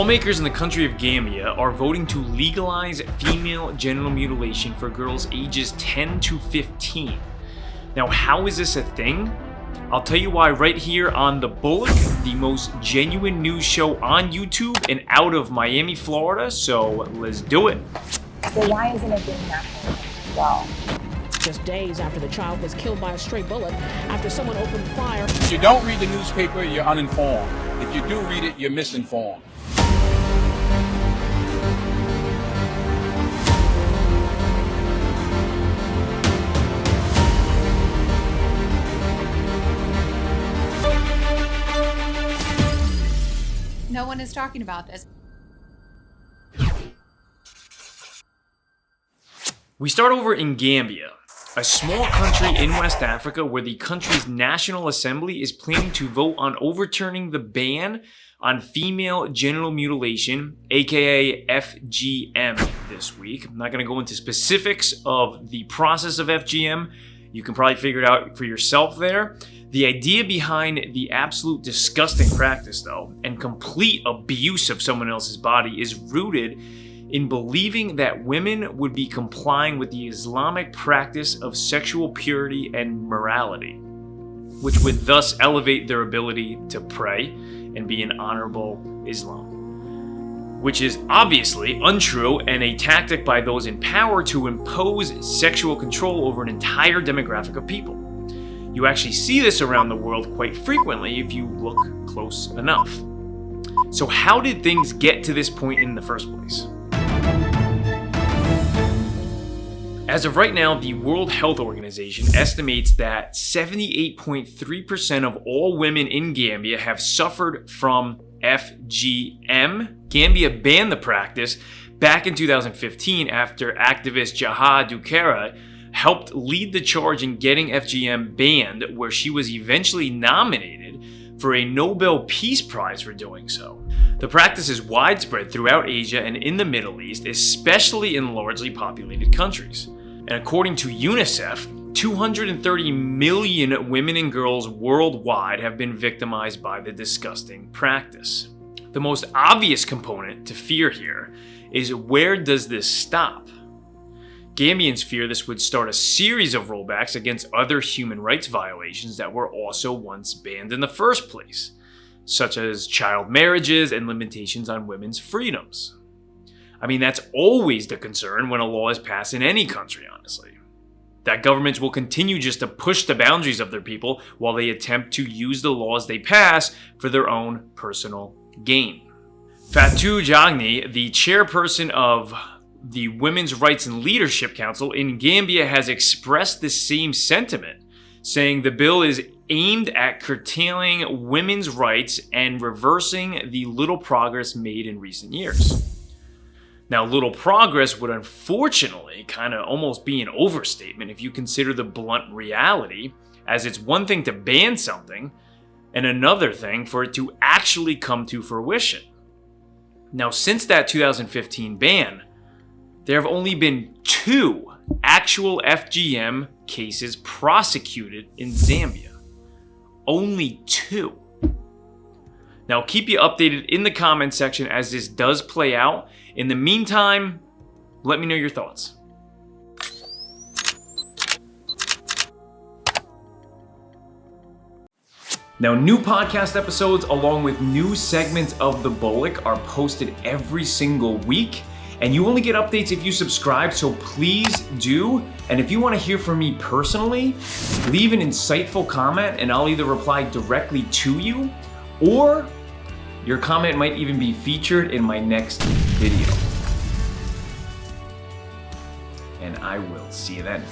Lawmakers in the country of Gambia are voting to legalize female genital mutilation for girls ages 10 to 15. Now, how is this a thing? I'll tell you why right here on The Bullock, the most genuine news show on YouTube and out of Miami, Florida, so let's do it. So why isn't it being national as well? Just days after the child was killed by a stray bullet after someone opened fire. If you don't read the newspaper, you're uninformed. If you do read it, you're misinformed. No one is talking about this. We start over in Gambia, a small country in West Africa where the country's National Assembly is planning to vote on overturning the ban on female genital mutilation, aka FGM, this week. I'm not going to go into specifics of the process of FGM. You can probably figure it out for yourself there. The idea behind the absolute disgusting practice, though, and complete abuse of someone else's body is rooted in believing that women would be complying with the Islamic practice of sexual purity and morality, which would thus elevate their ability to pray and be an honorable Islam, which is obviously untrue and a tactic by those in power to impose sexual control over an entire demographic of people. You actually see this around the world quite frequently if you look close enough. So how did things get to this point in the first place? As of right now, the World Health Organization estimates that 78.3% of all women in Gambia have suffered from FGM. Gambia banned the practice back in 2015 after activist Jaha Dukera helped lead the charge in getting FGM banned, where she was eventually nominated for a Nobel Peace Prize for doing so. The practice is widespread throughout Asia and in the Middle East, especially in largely populated countries. And according to UNICEF, 230 million women and girls worldwide have been victimized by the disgusting practice. The most obvious component to fear here is, where does this stop? Gambians fear this would start a series of rollbacks against other human rights violations that were also once banned in the first place, such as child marriages and limitations on women's freedoms. I mean, that's always the concern when a law is passed in any country, honestly. That governments will continue just to push the boundaries of their people while they attempt to use the laws they pass for their own personal gain. Fatou Jagni, the chairperson of the Women's Rights and Leadership Council in Gambia, has expressed the same sentiment, saying the bill is aimed at curtailing women's rights and reversing the little progress made in recent years. Now, little progress would unfortunately kind of almost be an overstatement if you consider the blunt reality, as it's one thing to ban something and another thing for it to actually come to fruition. Now, since that 2015 ban, there have only been 2 actual FGM cases prosecuted in Zambia. Only 2. Now, I'll keep you updated in the comment section as this does play out. In the meantime, let me know your thoughts. Now, new podcast episodes along with new segments of The Bullock are posted every single week. And you only get updates if you subscribe, so please do. And if you want to hear from me personally, leave an insightful comment and I'll either reply directly to you, or your comment might even be featured in my next video. And I will see you then.